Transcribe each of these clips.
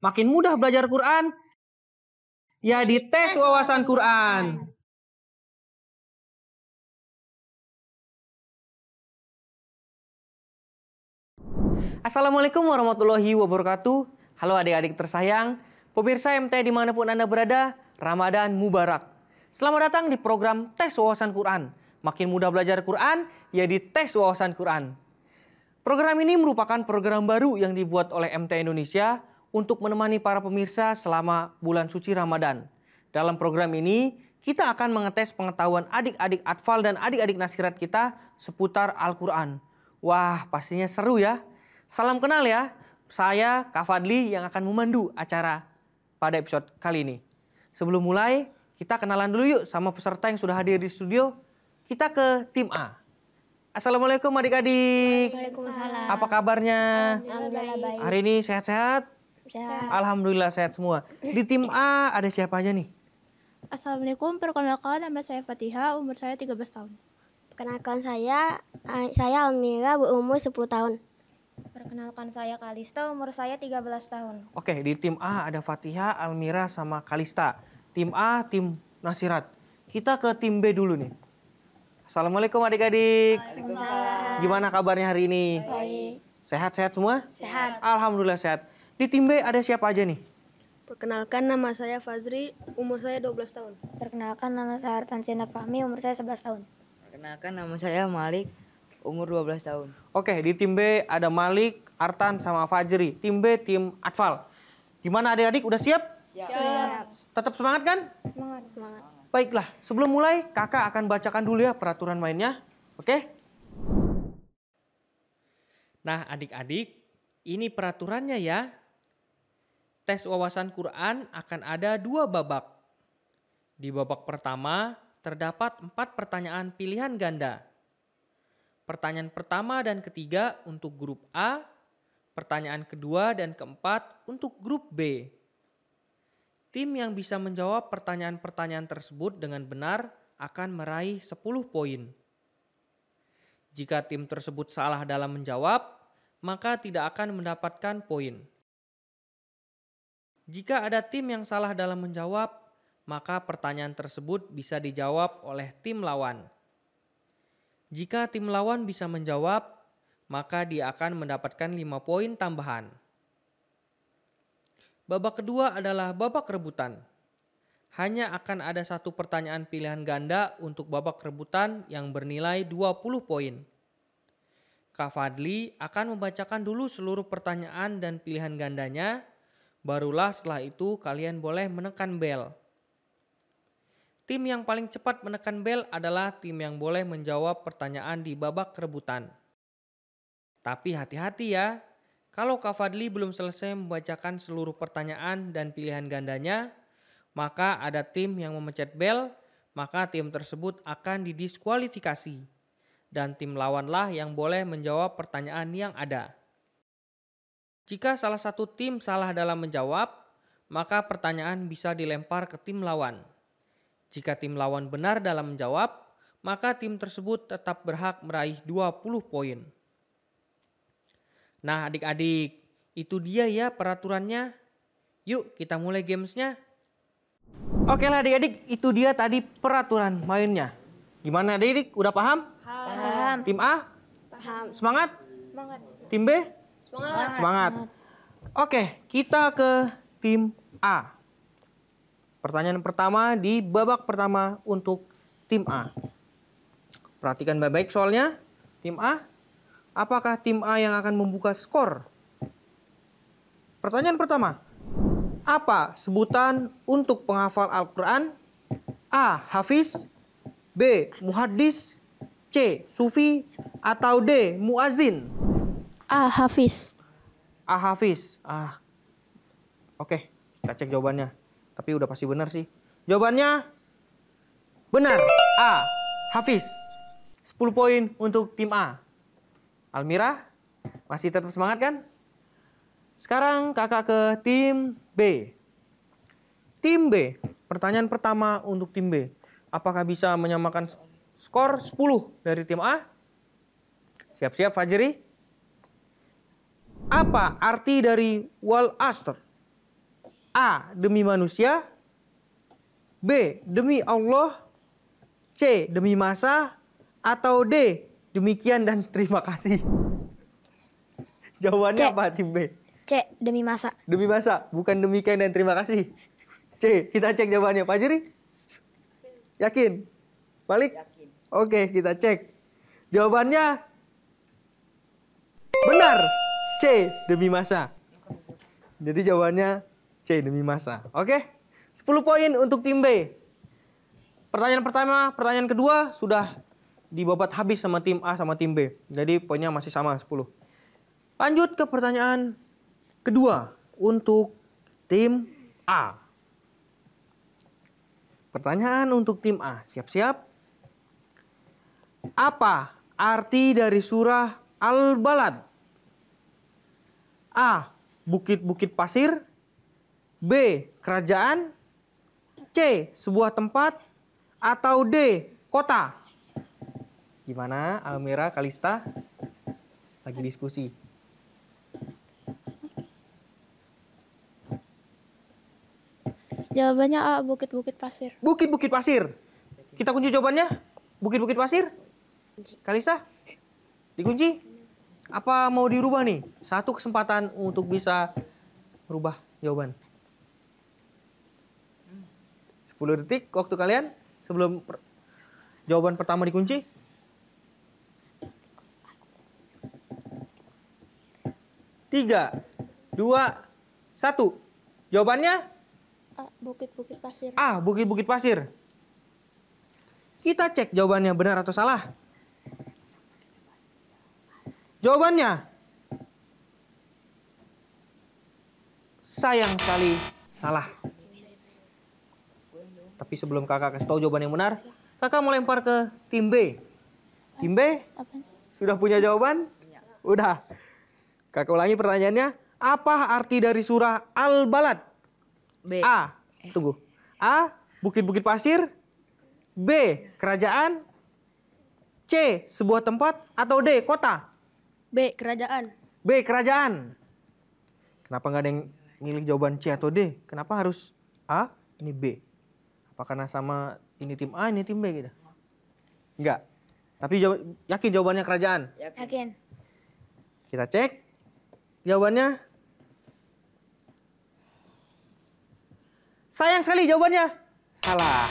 Makin mudah belajar Quran, ya di tes wawasan Quran. Assalamualaikum warahmatullahi wabarakatuh. Halo adik-adik tersayang, pemirsa MT dimanapun Anda berada, Ramadan Mubarak. Selamat datang di program Tes Wawasan Quran. Makin mudah belajar Quran, ya di tes wawasan Quran. Program ini merupakan program baru yang dibuat oleh MT Indonesia untuk menemani para pemirsa selama bulan suci Ramadan. Dalam program ini, kita akan mengetes pengetahuan adik-adik atfal dan adik-adik nasihat kita seputar Al-Quran. Wah, pastinya seru ya. Salam kenal ya, saya Kak Fadli yang akan memandu acara pada episode kali ini. Sebelum mulai, kita kenalan dulu yuk sama peserta yang sudah hadir di studio. Kita ke tim A. Assalamualaikum adik-adik. Waalaikumsalam. Apa kabarnya? Alhamdulillah baik. Hari ini sehat-sehat? Sehat. Alhamdulillah sehat semua. Di tim A ada siapa aja nih? Assalamualaikum, perkenalkan nama saya Fatihah, umur saya 13 tahun. Perkenalkan saya Almira, berumur 10 tahun. Perkenalkan saya Kalista, umur saya 13 tahun. Oke, di tim A ada Fatihah, Almira, sama Kalista. Tim A, tim Nasirat. Kita ke tim B dulu nih. Assalamualaikum adik-adik. Gimana kabarnya hari ini? Baik. Sehat-sehat semua? Sehat. Alhamdulillah sehat. Di tim B ada siapa aja nih? Perkenalkan nama saya Fazri, umur saya 12 tahun. Perkenalkan nama saya Artan Sina Fahmi, umur saya 11 tahun. Perkenalkan nama saya Malik, umur 12 tahun. Oke, di tim B ada Malik, Artan, sama Fajri. Tim B, tim Atfal. Gimana adik-adik, udah siap? Siap. Tetap semangat kan? Semangat. Baiklah, sebelum mulai kakak akan bacakan dulu ya peraturan mainnya. Oke? Nah adik-adik, ini peraturannya ya. Tes wawasan Quran akan ada 2 babak. Di babak pertama terdapat 4 pertanyaan pilihan ganda. Pertanyaan pertama dan ketiga untuk grup A, pertanyaan kedua dan keempat untuk grup B. Tim yang bisa menjawab pertanyaan-pertanyaan tersebut dengan benar akan meraih 10 poin. Jika tim tersebut salah dalam menjawab, maka tidak akan mendapatkan poin. Jika ada tim yang salah dalam menjawab, maka pertanyaan tersebut bisa dijawab oleh tim lawan. Jika tim lawan bisa menjawab, maka dia akan mendapatkan 5 poin tambahan. Babak kedua adalah babak rebutan. Hanya akan ada 1 pertanyaan pilihan ganda untuk babak rebutan yang bernilai 20 poin. Kak Fadli akan membacakan dulu seluruh pertanyaan dan pilihan gandanya, barulah setelah itu kalian boleh menekan bel. Tim yang paling cepat menekan bel adalah tim yang boleh menjawab pertanyaan di babak rebutan. Tapi hati-hati ya. Kalau Kak Fadli belum selesai membacakan seluruh pertanyaan dan pilihan gandanya, maka ada tim yang memencet bel, maka tim tersebut akan didiskualifikasi. Dan tim lawanlah yang boleh menjawab pertanyaan yang ada. Jika salah satu tim salah dalam menjawab, maka pertanyaan bisa dilempar ke tim lawan. Jika tim lawan benar dalam menjawab, maka tim tersebut tetap berhak meraih 20 poin. Nah adik-adik, itu dia ya peraturannya. Yuk kita mulai gamesnya. Oke lah adik-adik, itu dia tadi peraturan mainnya. Gimana adik-adik, udah paham? Paham. Tim A? Paham. Semangat? Semangat. Tim B? Semangat. Oke, kita ke tim A. Pertanyaan pertama di babak pertama untuk tim A. Perhatikan baik-baik soalnya. Tim A. Apakah tim A yang akan membuka skor? Pertanyaan pertama. Apa sebutan untuk penghafal Al-Quran? A. Hafiz, B. Muhaddis, C. Sufi, atau D. Muazin? A. Hafiz. A. Hafiz. Oke, kita cek jawabannya. Tapi udah pasti benar sih. Jawabannya benar. A. Hafiz. 10 poin untuk tim A. Almira, masih tetap semangat kan? Sekarang kakak ke tim B. Tim B, pertanyaan pertama untuk tim B. Apakah bisa menyamakan skor 10 dari tim A? Siap-siap Fajri? Apa arti dari wal asr? A. Demi manusia. B. Demi Allah. C. Demi masa. Atau D. Demikian dan terima kasih. Jawabannya C. apa tim B? C. Demi masa. Demi masa, bukan demikian dan terima kasih. C. Kita cek jawabannya. Pak Jiri? Yakin? Balik? Yakin. Oke, kita cek. Jawabannya benar. C. Demi masa. Jadi jawabannya C. Demi masa. Oke? 10 poin untuk tim B. Pertanyaan pertama, pertanyaan kedua sudah dibabat habis sama tim A sama tim B. Jadi poinnya masih sama 10. Lanjut ke pertanyaan kedua untuk tim A. Pertanyaan untuk tim A. Siap-siap. Apa arti dari surah Al-Balad? A. Bukit-bukit pasir. B. Kerajaan. C. Sebuah tempat. Atau D. Kota. Gimana Almira, Kalista? Lagi diskusi. Jawabannya A, bukit-bukit pasir. Bukit-bukit pasir. Kita kunci jawabannya. Bukit-bukit pasir. Kalista? Dikunci? Apa mau dirubah nih? Satu kesempatan untuk bisa merubah jawaban. 10 detik waktu kalian sebelum jawaban pertama dikunci. 3, 2, 1. Jawabannya A, bukit-bukit pasir. A. Bukit-bukit pasir. Kita cek jawabannya benar atau salah. Jawabannya sayang sekali salah. Tapi sebelum kakak kasih tahu jawaban yang benar, kakak mau lempar ke tim B. Tim B Apaan sih? sudah punya jawaban? Udah. Kakak ulangi pertanyaannya. Apa arti dari surah Al-Balad? B. A. Tunggu. A. Bukit-bukit pasir. B. Kerajaan. C. Sebuah tempat. Atau D. Kota. B. Kerajaan. B. Kerajaan. Kenapa nggak ada yang milih jawaban C atau D? Kenapa harus A, ini B? Apa karena sama ini tim A, ini tim B gitu? Enggak. Tapi yakin jawabannya kerajaan? Yakin. Kita cek. Jawabannya. Sayang sekali jawabannya. Salah.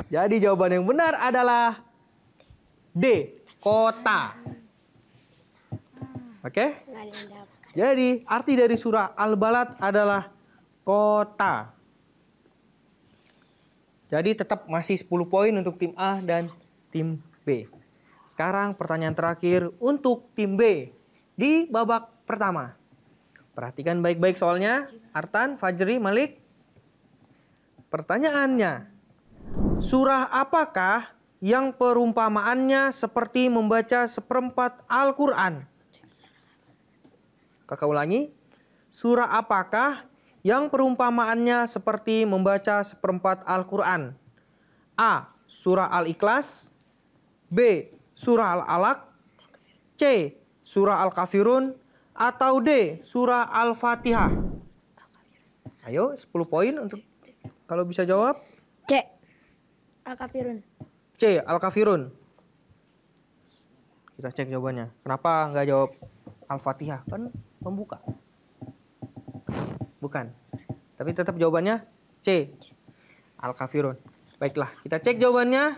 Jadi jawaban yang benar adalah D. Kota. Oke? Nggak ada yang dapat. Jadi arti dari surah Al-Balad adalah kota. Jadi tetap masih 10 poin untuk tim A dan tim B. Sekarang pertanyaan terakhir untuk tim B di babak pertama. Perhatikan baik-baik soalnya. Artan, Fajri, Malik. Pertanyaannya. Surah apakah yang perumpamaannya seperti membaca seperempat Al-Quran? Kakak ulangi. Surah apakah yang perumpamaannya seperti membaca seperempat Al-Quran? A. Surah Al-Ikhlas. B. Surah Al-Alaq. C. Surah Al-Kafirun. Atau D. Surah Al-Fatihah. Ayo 10 poin untuk kalau bisa jawab. C. Al-Kafirun. C. Al-Kafirun. Kita cek jawabannya. Kenapa nggak jawab Al-Fatihah? Kan pembuka. Bukan. Tapi tetap jawabannya C. Al-Kafirun. Baiklah, kita cek jawabannya.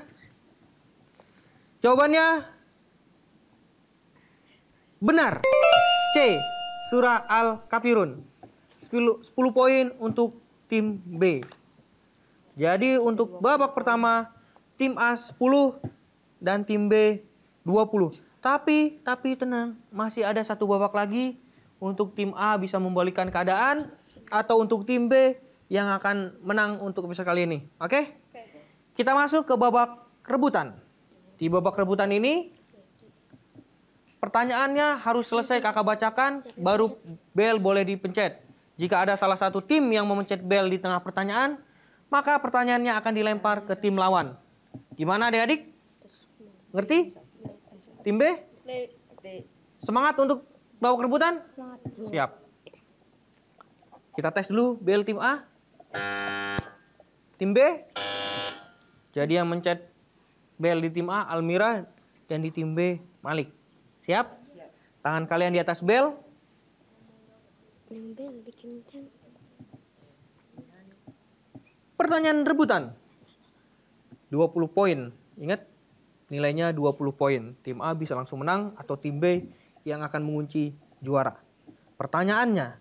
Jawabannya benar. C. Surah Al-Kafirun. 10 poin untuk tim B. Jadi untuk babak pertama tim A 10 dan tim B 20. Tapi tenang, masih ada satu babak lagi untuk tim A bisa membalikkan keadaan atau untuk tim B yang akan menang untuk episode kali ini. Oke? Kita masuk ke babak rebutan. Di babak rebutan ini pertanyaannya harus selesai kakak bacakan baru bel boleh dipencet. Jika ada salah satu tim yang memencet bel di tengah pertanyaan, maka pertanyaannya akan dilempar ke tim lawan. Gimana adik-adik? Ngerti? Tim B? Semangat untuk babak rebutan? Siap. Kita tes dulu bel tim A. Tim B. Jadi yang mencet bel di tim A Almira dan di tim B Malik. Siap? Tangan kalian di atas bel. Bel dikencang. Pertanyaan rebutan. 20 poin. Ingat, nilainya 20 poin. Tim A bisa langsung menang atau tim B yang akan mengunci juara. Pertanyaannya,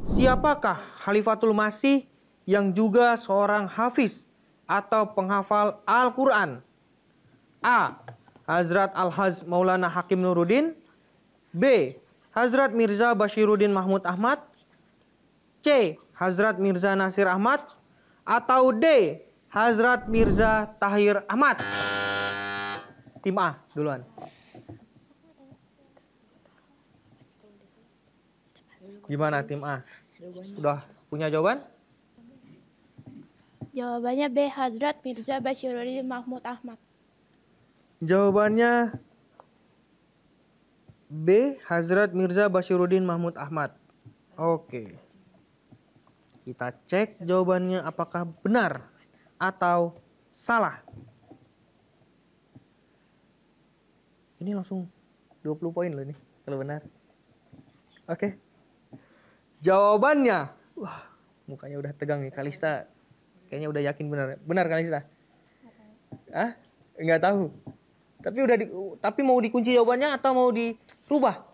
siapakah Khalifatul Masih yang juga seorang hafiz atau penghafal Al-Quran? A. Hazrat Al-Haz Maulana Hakim Nuruddin. B. Hazrat Mirza Bashiruddin Mahmud Ahmad. C. Hazrat Mirza Nasir Ahmad. Atau D. Hazrat Mirza Tahir Ahmad. Tim A duluan. Gimana tim A? Sudah punya jawaban? Jawabannya B. Hazrat Mirza Bashiruddin Mahmud Ahmad. Jawabannya B. Hazrat Mirza Bashiruddin Mahmud Ahmad. Oke. Kita cek jawabannya apakah benar atau salah. Ini langsung 20 poin loh ini kalau benar. Oke. Jawabannya. Wah, mukanya udah tegang nih Kalista. Kayaknya udah yakin benar. Benar Kalista? Ah? Enggak tahu. Tapi mau dikunci jawabannya atau mau dirubah?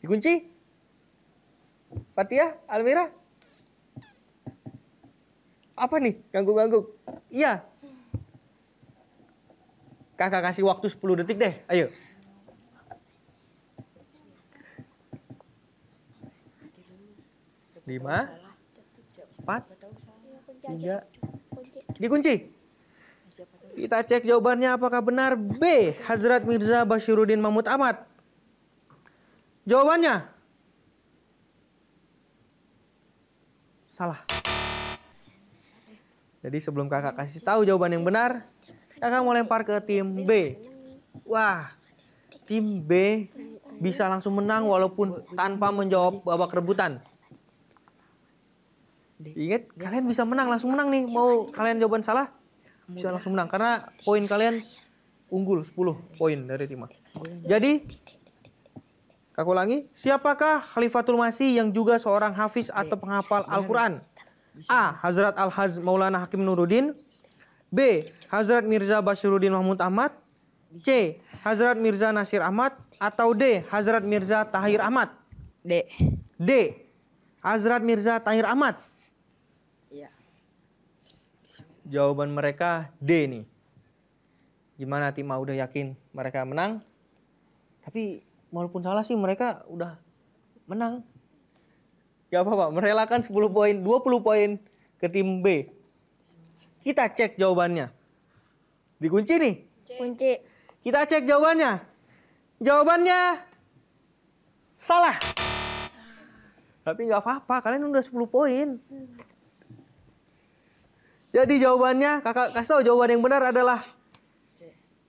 Dikunci? Fatia, Almira? Apa nih? Ganggu-ganggu? Iya. Kakak kasih waktu 10 detik deh. Ayo. Lima, 4, 3. Dikunci. Kita cek jawabannya apakah benar B. Hazrat Mirza Bashiruddin Mahmud Ahmad. Jawabannya salah. Jadi sebelum kakak kasih tahu jawaban yang benar, kakak mau lempar ke tim B. Wah, tim B bisa langsung menang walaupun tanpa menjawab babak rebutan. Ingat, kalian bisa menang, langsung menang nih. Mau kalian jawaban salah, bisa langsung menang. Karena poin kalian unggul 10 poin dari tim A. Jadi, kakak ulangi, siapakah Khalifatul Masih yang juga seorang hafiz atau penghafal Al-Quran? A. Hazrat Al-Haz Maulana Hakim Nuruddin. B. Hazrat Mirza Bashiruddin Mahmud Ahmad. C. Hazrat Mirza Nasir Ahmad. Atau D. Hazrat Mirza Tahir Ahmad. D. D. Hazrat Mirza Tahir Ahmad. Iya. Jawaban mereka D nih. Gimana tim A udah yakin mereka menang? Tapi walaupun salah sih mereka udah menang. Gak apa-apa, merelakan 10 poin, 20 poin ke tim B. Kita cek jawabannya. Dikunci nih? Kunci. Kita cek jawabannya. Jawabannya salah. Tapi gak apa-apa, kalian udah 10 poin. Jadi jawabannya, kakak kasih tahu jawaban yang benar adalah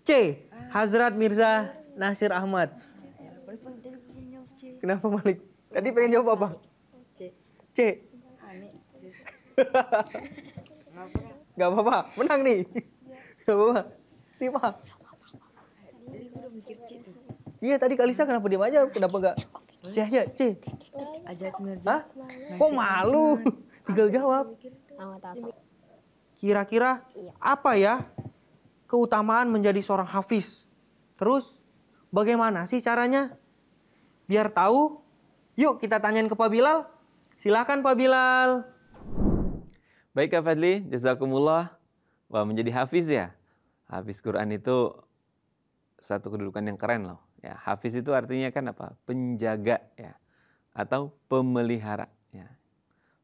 C. Hazrat Mirza Nasir Ahmad. Kenapa Malik? Tadi pengen jawab apa? C. Gak apa-apa, menang nih. Gak apa-apa. Tim A. Iya tadi Kalisa kenapa diam aja? Kenapa gak C aja? C. Hazrat Mirza. Hah? Kok malu? Tinggal jawab. Kira-kira apa ya keutamaan menjadi seorang hafiz? Terus bagaimana sih caranya? Biar tahu, yuk kita tanyain ke Pak Bilal. Silakan Pak Bilal. Baik Kak Fadli, jazakumullah. Wah, menjadi hafiz ya. Hafiz Quran itu satu kedudukan yang keren loh. Ya, hafiz itu artinya kan apa? Penjaga ya, atau pemelihara. Ya.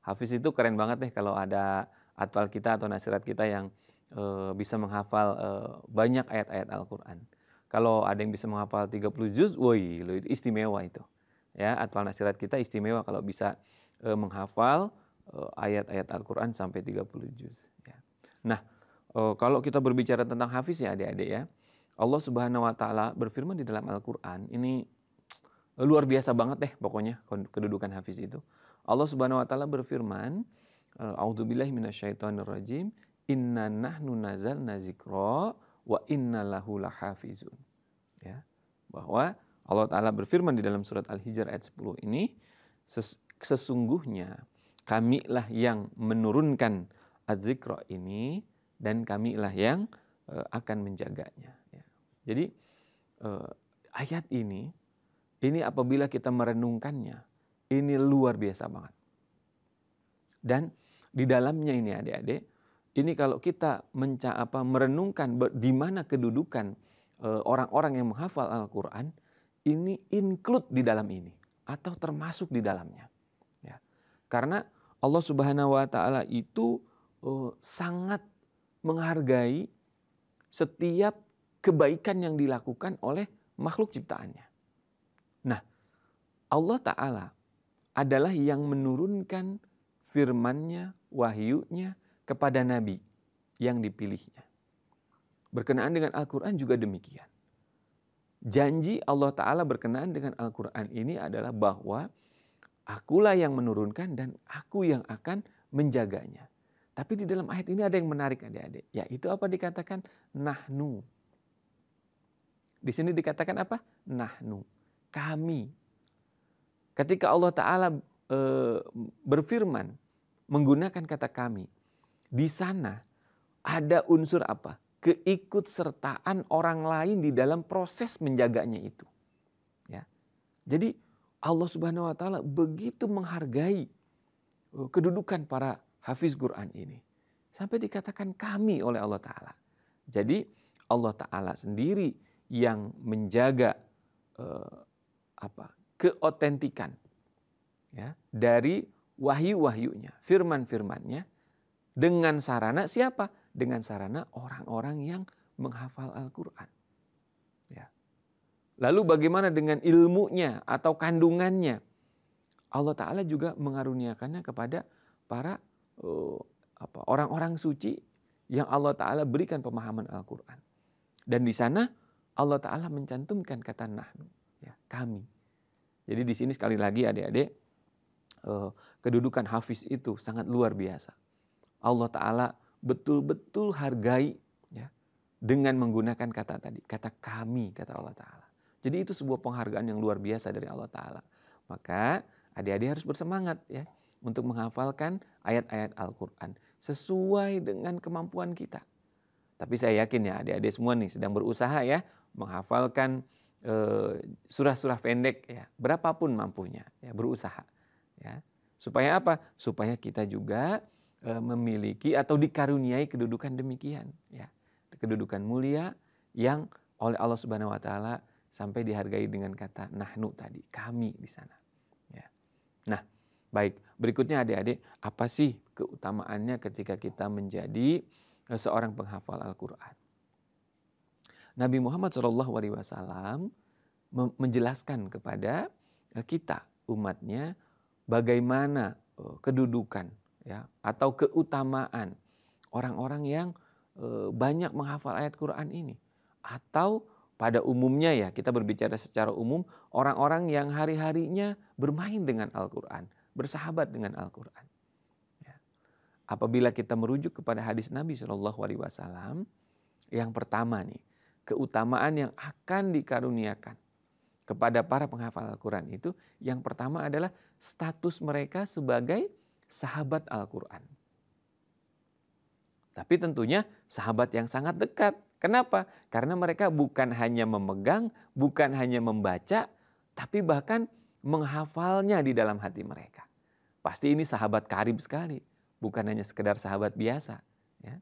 Hafiz itu keren banget nih kalau ada atwal kita atau nasihat kita yang bisa menghafal banyak ayat-ayat Al-Quran. Kalau ada yang bisa menghafal 30 juz, woi, itu istimewa itu. Ya, atwal nasihat kita istimewa kalau bisa menghafal ayat-ayat Al-Quran sampai 30 juz. Ya. Nah, kalau kita berbicara tentang hafiz ya adik-adik ya, Allah Subhanahu Wa Taala berfirman di dalam Al-Quran ini luar biasa banget deh pokoknya kedudukan hafiz itu. Allah Subhanahu wa taala berfirman, A'udzubillahi minasyaitonirrajim, inna nahnu nazzalna dzikra wa inna lahu lahafizun. Ya, bahwa Allah taala berfirman di dalam surat Al-Hijr ayat 10 ini, sesungguhnya kamilah yang menurunkan az-dzikra ini dan kamilah yang akan menjaganya. Ya. Jadi ayat ini apabila kita merenungkannya, ini luar biasa banget. Dan di dalamnya ini adik-adik, ini kalau kita merenungkan di mana kedudukan orang-orang yang menghafal Al-Quran, ini include di dalam ini atau termasuk di dalamnya. Ya. Karena Allah Subhanahu wa taala itu sangat menghargai setiap kebaikan yang dilakukan oleh makhluk ciptaannya. Nah, Allah Ta'ala adalah yang menurunkan firman-Nya, wahyunya kepada Nabi yang dipilihnya. Berkenaan dengan Al-Quran juga demikian. Janji Allah Ta'ala berkenaan dengan Al-Quran ini adalah bahwa akulah yang menurunkan dan aku yang akan menjaganya. Tapi di dalam ayat ini ada yang menarik adik-adik. Yaitu apa dikatakan? Nahnu. Di sini dikatakan apa? Nahnu. Kami. Ketika Allah Ta'ala berfirman menggunakan kata kami, di sana ada unsur apa? Keikutsertaan orang lain di dalam proses menjaganya itu. Ya. Jadi Allah Subhanahu wa taala begitu menghargai kedudukan para hafiz Quran ini. Sampai dikatakan kami oleh Allah Ta'ala. Jadi Allah Ta'ala sendiri yang menjaga keotentikan ya, dari wahyu-wahyunya, firman-firmannya dengan sarana siapa? Dengan sarana orang-orang yang menghafal Al-Quran. Ya. Lalu bagaimana dengan ilmunya atau kandungannya? Allah Ta'ala juga mengaruniakannya kepada para orang-orang suci yang Allah Ta'ala berikan pemahaman Al-Quran. Dan di sana Allah Ta'ala mencantumkan kata nahnu, ya, kami. Jadi di sini sekali lagi adik-adik, kedudukan hafiz itu sangat luar biasa. Allah Ta'ala betul-betul hargai ya, dengan menggunakan kata tadi, kata kami, kata Allah Ta'ala. Jadi itu sebuah penghargaan yang luar biasa dari Allah Ta'ala. Maka adik-adik harus bersemangat ya untuk menghafalkan ayat-ayat Al-Quran sesuai dengan kemampuan kita. Tapi saya yakin ya adik-adik semua nih sedang berusaha ya menghafalkan surah-surah pendek ya, berapapun mampunya ya, berusaha ya. Supaya apa? Supaya kita juga memiliki atau dikaruniai kedudukan demikian ya. Kedudukan mulia yang oleh Allah Subhanahu wa taala sampai dihargai dengan kata nahnu tadi, kami di sana. Ya. Nah, baik, berikutnya adik-adik, apa sih keutamaannya ketika kita menjadi seorang penghafal Al-Quran? Nabi Muhammad SAW menjelaskan kepada kita, umatnya, bagaimana kedudukan ya, atau keutamaan orang-orang yang banyak menghafal ayat Quran ini. Atau pada umumnya ya, kita berbicara secara umum, orang-orang yang hari-harinya bermain dengan Al-Quran, bersahabat dengan Al-Quran. Ya. Apabila kita merujuk kepada hadis Nabi SAW, yang pertama nih, keutamaan yang akan dikaruniakan kepada para penghafal Al-Quran itu, yang pertama adalah status mereka sebagai sahabat Al-Quran. Tapi tentunya sahabat yang sangat dekat. Kenapa? Karena mereka bukan hanya memegang, bukan hanya membaca, tapi bahkan menghafalnya di dalam hati mereka. Pasti ini sahabat karib sekali, bukan hanya sekedar sahabat biasa. Ya.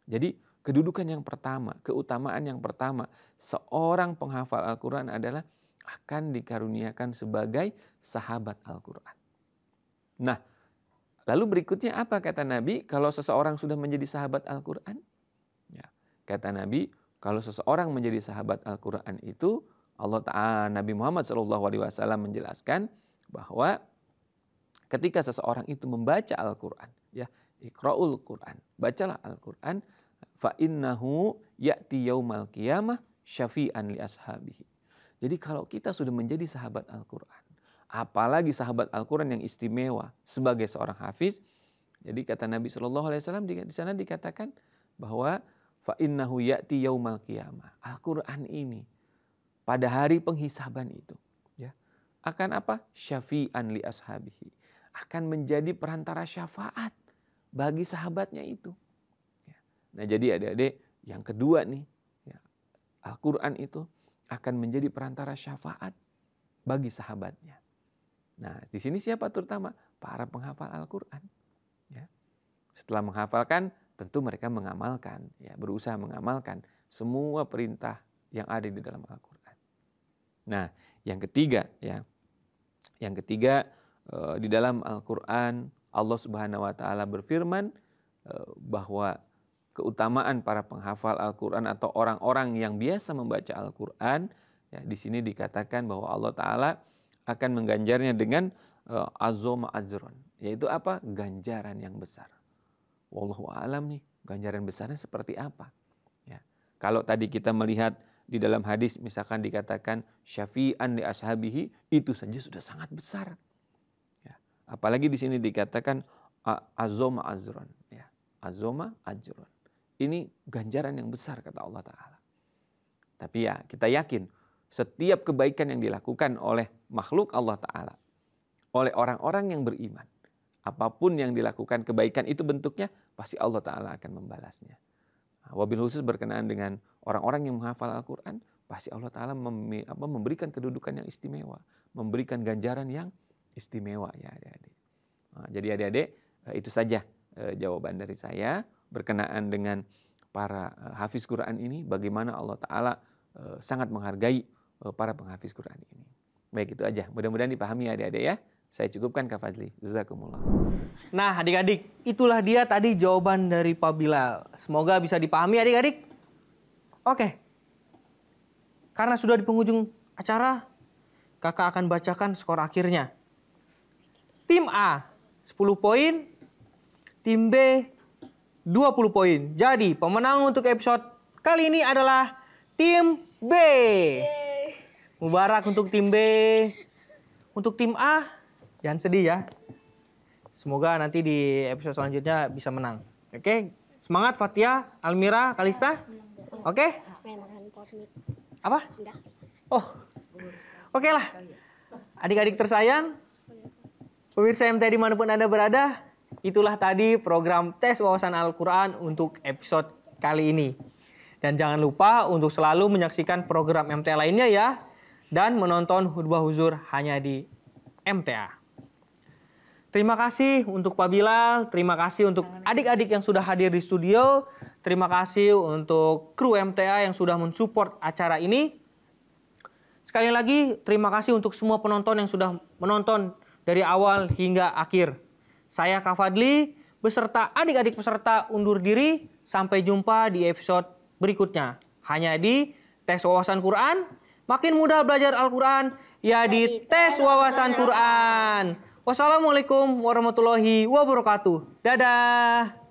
Jadi kedudukan yang pertama, keutamaan yang pertama, seorang penghafal Al-Quran adalah akan dikaruniakan sebagai sahabat Al-Quran. Nah, lalu berikutnya apa kata Nabi kalau seseorang sudah menjadi sahabat Al-Quran? Ya, kata Nabi, kalau seseorang menjadi sahabat Al-Quran itu, Allah Ta'ala, Nabi Muhammad SAW menjelaskan bahwa ketika seseorang itu membaca Al-Quran, ya, iqra'ul Quran, bacalah Al-Quran, fa innahu ya'ti yaumal qiyamah syafi'an li ashabihi. Jadi kalau kita sudah menjadi sahabat Al-Quran, apalagi sahabat Al-Quran yang istimewa sebagai seorang hafiz, jadi kata Nabi SAW di sana dikatakan bahwa fa innahu ya'ti yaumal qiyamah. Al-Quran ini pada hari penghisaban itu ya akan apa? Syafi'an li ashabihi. Akan menjadi perantara syafaat bagi sahabatnya itu. Ya. Nah jadi adik-adik yang kedua nih, ya, Al-Quran itu akan menjadi perantara syafaat bagi sahabatnya. Nah, di sini siapa terutama? Para penghafal Al-Quran. Ya. Setelah menghafalkan, tentu mereka mengamalkan, ya, berusaha mengamalkan semua perintah yang ada di dalam Al-Quran. Nah, yang ketiga, ya, di dalam Al-Quran Allah Subhanahu Wa Taala berfirman bahwa keutamaan para penghafal Al-Quran atau orang-orang yang biasa membaca Al-Quran, ya, di sini dikatakan bahwa Allah Ta'ala akan mengganjarnya dengan azoma ajron, yaitu apa? Ganjaran yang besar. Wallahu a'lam nih, ganjaran besarnya seperti apa? Ya. Kalau tadi kita melihat di dalam hadis misalkan dikatakan syafi'an li ashabihi, itu saja sudah sangat besar. Ya. Apalagi di sini dikatakan azoma ajron, ya. Azoma ajron. Ini ganjaran yang besar kata Allah Ta'ala. Tapi ya kita yakin setiap kebaikan yang dilakukan oleh makhluk Allah Ta'ala, oleh orang-orang yang beriman, apapun yang dilakukan kebaikan itu bentuknya, pasti Allah Ta'ala akan membalasnya. Wabil khusus berkenaan dengan orang-orang yang menghafal Al-Quran, pasti Allah Ta'ala memberikan kedudukan yang istimewa, memberikan ganjaran yang istimewa. Ya, adik-adik. Nah, jadi adik-adik, itu saja jawaban dari saya berkenaan dengan para hafiz Quran ini, bagaimana Allah Ta'ala sangat menghargai para penghafiz Quran ini. Baik, itu aja. Mudah-mudahan dipahami adik-adik ya. Saya cukupkan Kak Fadli. Jazakumullah. Nah adik-adik, itulah dia tadi jawaban dari Pak Bilal. Semoga bisa dipahami adik-adik. Oke. Karena sudah di penghujung acara, kakak akan bacakan skor akhirnya. Tim A 10 poin, tim B 20 poin. Jadi pemenang untuk episode kali ini adalah tim B. Mubarak untuk tim B. Untuk tim A, jangan sedih ya. Semoga nanti di episode selanjutnya bisa menang. Oke, semangat Fatia, Almira, Kalista. Oke? Apa? Oh, oke lah. Adik-adik tersayang, pemirsa MTA dimanapun Anda berada, itulah tadi program tes wawasan Al-Quran untuk episode kali ini. Dan jangan lupa untuk selalu menyaksikan program MTA lainnya ya. Dan menonton khutbah huzur hanya di MTA. Terima kasih untuk Pak Bilal. Terima kasih untuk adik-adik yang sudah hadir di studio. Terima kasih untuk kru MTA yang sudah mensupport acara ini. Sekali lagi terima kasih untuk semua penonton yang sudah menonton dari awal hingga akhir. Saya Kak Fadli beserta adik-adik peserta undur diri. Sampai jumpa di episode berikutnya. Hanya di tes wawasan Quran. Makin mudah belajar Al-Quran, ya di tes wawasan Quran. Wassalamualaikum warahmatullahi wabarakatuh. Dadah.